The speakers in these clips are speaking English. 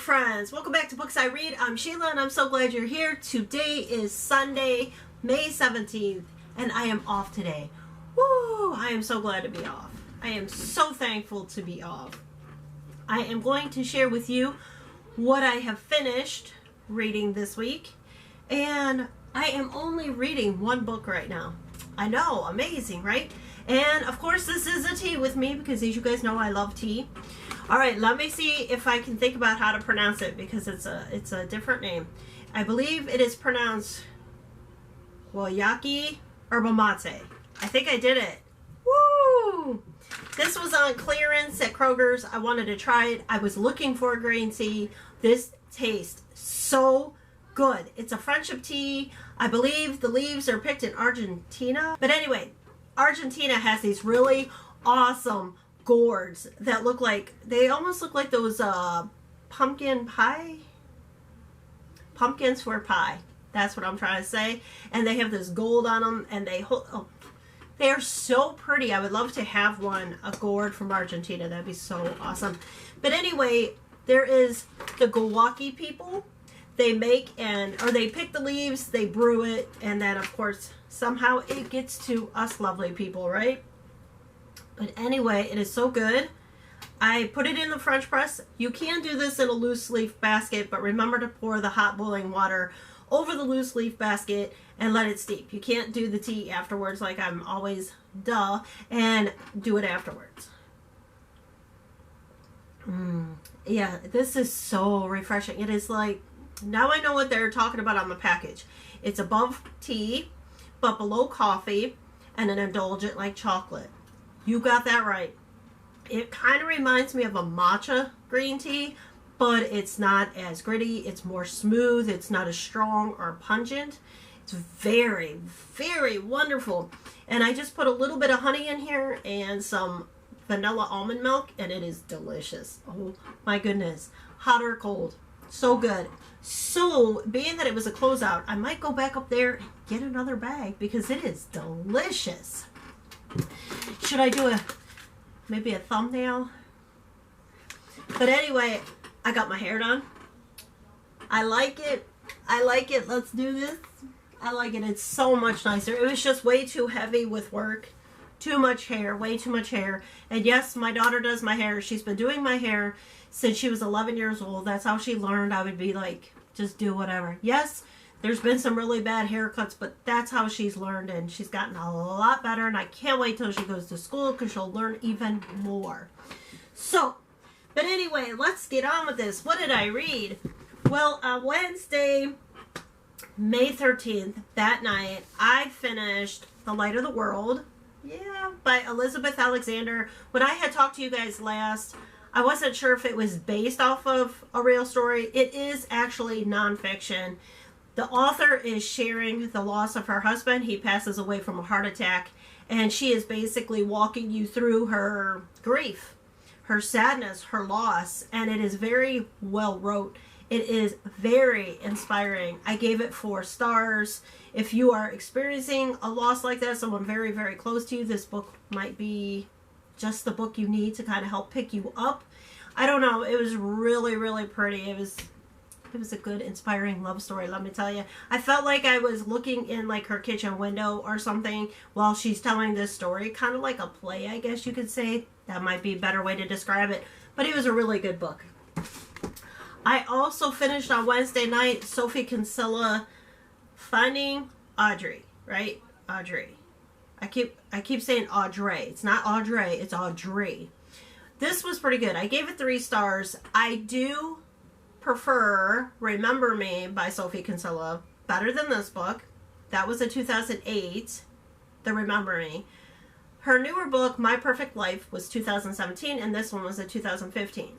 book friends, welcome back to Books I Read. I'm Sheila and I'm so glad you're here. Today is Sunday, May 17th, and I am off today. Woo! I am so glad to be off. I am so thankful to be off. I am going to share with you what I have finished reading this week, and I am only reading one book right now. I know, amazing, right? And of course this is a tea with me because as you guys know I love tea. Alright, let me see if I can think about how to pronounce it because it's a different name. I believe it is pronounced Wayaki Yerba Mate. I think I did it. Woo! This was on clearance at Kroger's. I wanted to try it. I was looking for a green tea. This tastes so good. It's a friendship tea. I believe the leaves are picked in Argentina. But anyway, Argentina has these really awesome gourds that look like, they almost look like those pumpkin pie? Pumpkins for pie. That's what I'm trying to say. And they have this gold on them and they hold, oh, they're so pretty. I would love to have one, a gourd from Argentina. That'd be so awesome. But anyway, there is the Gowaki people. They make or they pick the leaves, they brew it, and then of course somehow it gets to us lovely people, right? But anyway, it is so good. I put it in the French press. You can do this in a loose leaf basket, but remember to pour the hot boiling water over the loose leaf basket and let it steep. You can't do the tea afterwards like I'm always and do it afterwards. Yeah, this is so refreshing. It is like, now I know what they're talking about on the package. It's above tea, but below coffee, and an indulgent like chocolate. You got that right. It kind of reminds me of a matcha green tea, but it's not as gritty. It's more smooth. It's not as strong or pungent. It's very, very wonderful. And I just put a little bit of honey in here and some vanilla almond milk, and it is delicious. Oh my goodness. Hot or cold. So good. So, being that it was a closeout, I might go back up there and get another bag because it is delicious. Should I do maybe a thumbnail? But anyway, I got my hair done. I like it. I like it. Let's do this. I like it. It's so much nicer. It was just way too heavy with work. Too much hair. Way too much hair. And yes, my daughter does my hair. She's been doing my hair since she was 11 years old. That's how she learned I would be like, just do whatever. Yes, there's been some really bad haircuts, but that's how she's learned, and she's gotten a lot better, and I can't wait till she goes to school because she'll learn even more. So, but anyway, let's get on with this. What did I read? Well, on Wednesday, May 13th, that night, I finished The Light of the World, by Elizabeth Alexander. When I had talked to you guys last, I wasn't sure if it was based off of a real story. It is actually nonfiction. The author is sharing the loss of her husband. He passes away from a heart attack, and she is basically walking you through her grief, her sadness, her loss, and it is very well wrote. It is very inspiring. I gave it 4 stars. If you are experiencing a loss like that, someone very, very close to you, this book might be just the book you need to kind of help pick you up. I don't know. It was really, really pretty. It was a good, inspiring love story, let me tell you. I felt like I was looking in like her kitchen window or something while she's telling this story. Kind of like a play, I guess you could say. That might be a better way to describe it. But it was a really good book. I also finished on Wednesday night Sophie Kinsella, Finding Audrey, right? Audrey. I keep saying Audrey. It's not Audrey, it's Audrey. This was pretty good. I gave it 3 stars. I do prefer Remember Me by Sophie Kinsella better than this book. That was a 2008, the Remember Me. Her newer book, My Perfect Life, was 2017, and this one was a 2015.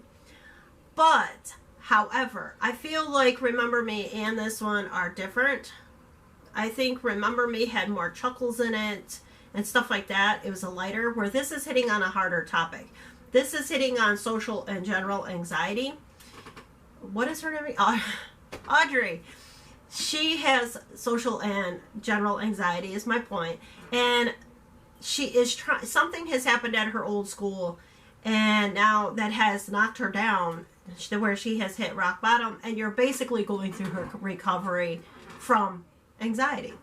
But, however, I feel like Remember Me and this one are different. I think Remember Me had more chuckles in it and stuff like that. It was a lighter, where this is hitting on a harder topic. This is hitting on social and general anxiety. What is her name? Audrey. She has social and general anxiety is my point. And she is something has happened at her old school, and now that has knocked her down. where she has hit rock bottom, and you're basically going through her recovery from anxiety.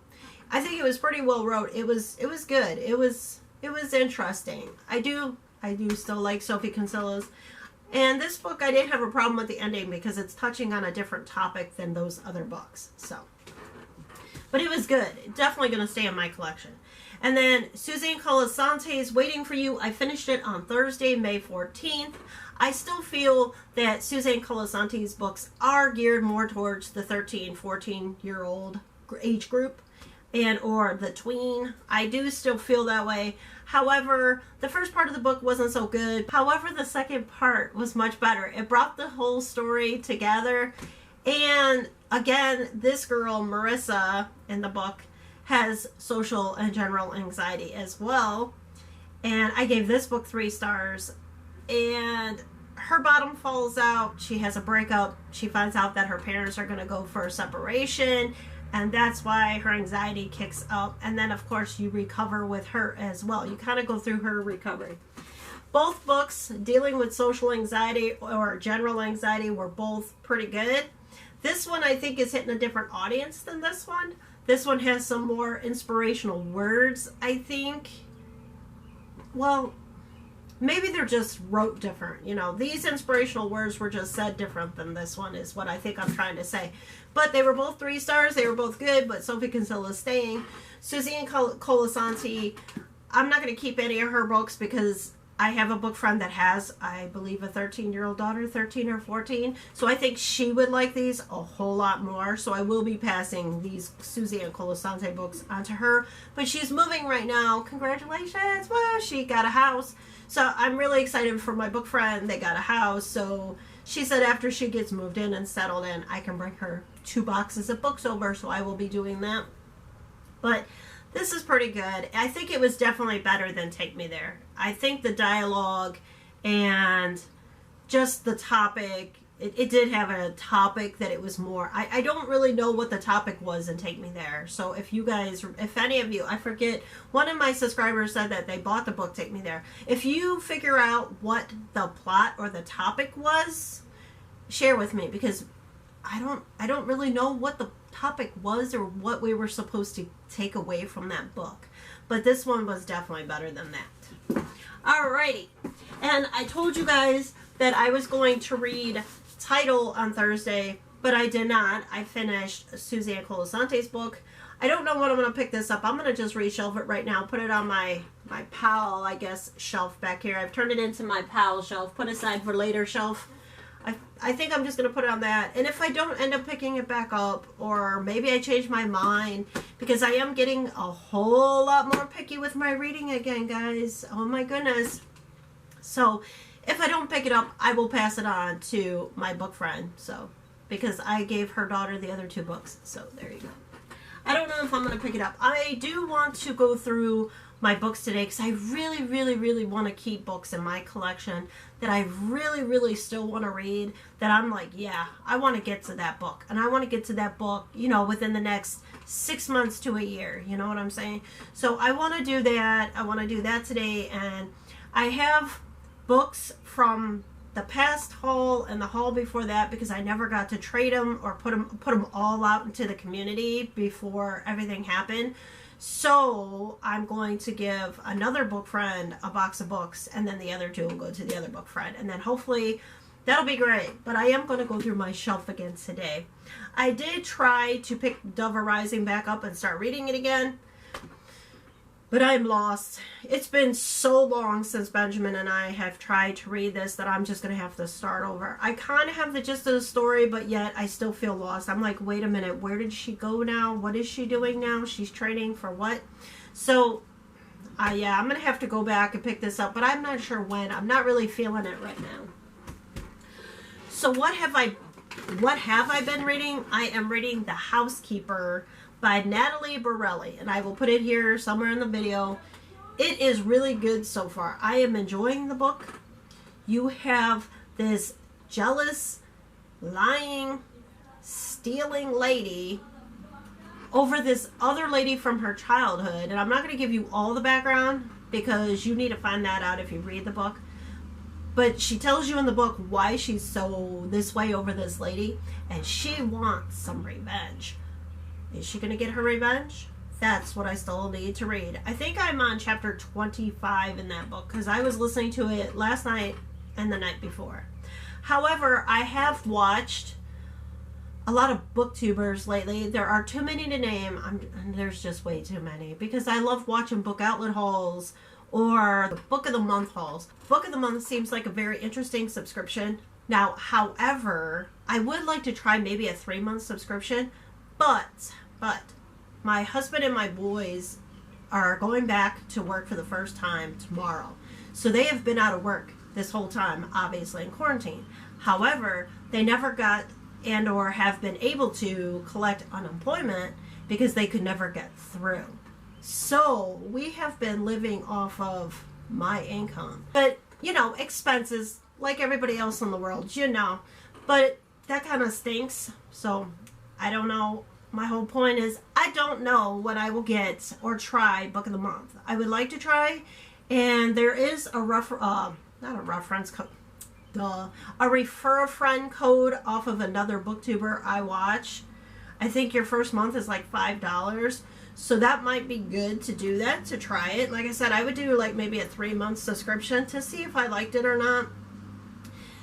I think it was pretty well wrote. It was good. It was interesting. I do still like Sophie Kinsella's. And this book, I didn't have a problem with the ending because it's touching on a different topic than those other books. So, but it was good. Definitely going to stay in my collection. And then Suzanne Colasante's Waiting for You. I finished it on Thursday, May 14th. I still feel that Suzanne Colasante's books are geared more towards the 13, 14-year-old age group and or the tween. I do still feel that way. However, the first part of the book wasn't so good. However, the second part was much better. It brought the whole story together. And again, this girl, Marissa, in the book, has social and general anxiety as well. And I gave this book 3 stars. And her bottom falls out. She has a breakup. She finds out that her parents are going to go for a separation. And that's why her anxiety kicks up. And then, of course, you recover with her as well. You kind of go through her recovery. Both books dealing with social anxiety or general anxiety were both pretty good. This one, I think, is hitting a different audience than this one. This one has some more inspirational words, I think. Well, maybe they're just wrote different. You know, these inspirational words were just said different than this one is what I think I'm trying to say. But they were both 3 stars. They were both good, but Sophie Kinsella is staying. Suzanne Colasanti, I'm not going to keep any of her books because I have a book friend that has, I believe, a 13-year-old daughter, 13 or 14. So I think she would like these a whole lot more. So I will be passing these Suzanne Colasanti books onto her. But she's moving right now. Congratulations. Well, she got a house. So I'm really excited for my book friend. They got a house. So she said after she gets moved in and settled in, I can bring her 2 boxes of books over. So I will be doing that. But this is pretty good. I think it was definitely better than Take Me There. I think the dialogue and just the topic, it did have a topic that it was more, I don't really know what the topic was in Take Me There. So if you guys, if any of you, I forget, one of my subscribers said that they bought the book Take Me There. If you figure out what the plot or the topic was, share with me because I don't really know what the topic was or what we were supposed to take away from that book. But this one was definitely better than that. Alrighty. And I told you guys that I was going to read Title on Thursday, but I did not. I finished Suzanne Colasante's book. I don't know when I'm going to pick this up. I'm going to just reshelve it right now. Put it on my pal, I guess, shelf back here. I've turned it into my pal shelf. Put aside for later shelf. I think I'm just going to put it on that. And if I don't end up picking it back up, or maybe I change my mind, because I am getting a whole lot more picky with my reading again, guys. Oh my goodness. So if I don't pick it up, I will pass it on to my book friend. So, because I gave her daughter the other 2 books. So there you go. I don't know if I'm going to pick it up. I do want to go through my books today because I really, really, really want to keep books in my collection that I really, really still want to read, that I'm like, yeah, I want to get to that book. And I want to get to that book, you know, within the next 6 months to a year. You know what I'm saying? So I want to do that. I want to do that today. And I have books from the past haul and the haul before that because I never got to trade them or put them all out into the community before everything happened. So I'm going to give another book friend a box of books, and then the other 2 will go to the other book friend, and then hopefully that'll be great. But I am going to go through my shelf again today. I did try to pick Dove Rising back up and start reading it again, but I'm lost. It's been so long since Benjamin and I have tried to read this that I'm just going to have to start over. I kind of have the gist of the story, but yet I still feel lost. I'm like, wait a minute, where did she go now? What is she doing now? She's training for what? So, yeah, I'm going to have to go back and pick this up, but I'm not sure when. I'm not really feeling it right now. So what have I been reading? I am reading The Housekeeper by Natalie Borelli, and I will put it here somewhere in the video. It is really good so far. I am enjoying the book. You have this jealous, lying, stealing lady over this other lady from her childhood, and I'm not going to give you all the background because you need to find that out if you read the book. But she tells you in the book why she's so this way over this lady, and she wants some revenge. Is she going to get her revenge? That's what I still need to read. I think I'm on chapter 25 in that book, because I was listening to it last night and the night before. However, I have watched a lot of booktubers lately. There are too many to name. There's just way too many, because I love watching book outlet hauls or the book of the month hauls. Book of the month seems like a very interesting subscription. Now, however, I would like to try maybe a 3-month subscription, but my husband and my boys are going back to work for the first time tomorrow. So they have been out of work this whole time, obviously in quarantine. However, they never got and or have been able to collect unemployment because they could never get through. So we have been living off of my income. But, you know, expenses like everybody else in the world, you know. But that kind of stinks. So I don't know. My whole point is I don't know what I will get or try book of the month. I would like to try, and there is a a refer a friend code off of another booktuber I watch. I think your first month is like $5. So that might be good to do that, to try it. Like I said, I would do like maybe a 3-month subscription to see if I liked it or not.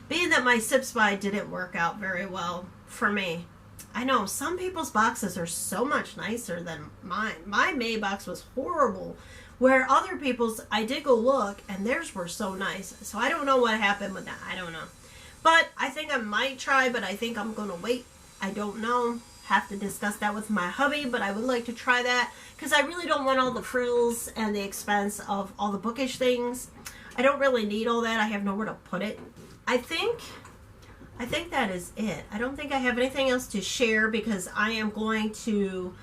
Being that my Sips By didn't work out very well for me. I know some people's boxes are so much nicer than mine. My May box was horrible. Where other people's, I did go look, and theirs were so nice. So I don't know what happened with that. I don't know. But I think I might try, but I think I'm going to wait. I don't know. Have to discuss that with my hubby, but I would like to try that because I really don't want all the frills and the expense of all the bookish things. I don't really need all that. I have nowhere to put it. I think that is it. I don't think I have anything else to share because I am going to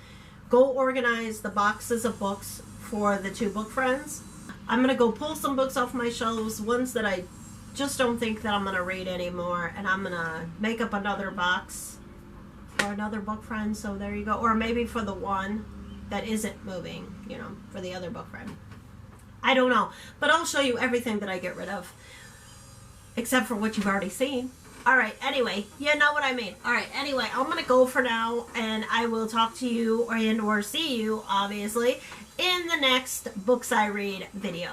go organize the boxes of books for the 2 book friends. I'm going to go pull some books off my shelves, ones that I just don't think that I'm going to read anymore, and I'm going to make up another box for another book friend. So there you go. Or maybe for the one that isn't moving, you know, for the other book friend. I don't know. But I'll show you everything that I get rid of, except for what you've already seen. Alright, anyway, you know what I mean. Alright, anyway, I'm going to go for now, and I will talk to you or see you, obviously, in the next Books I Read video.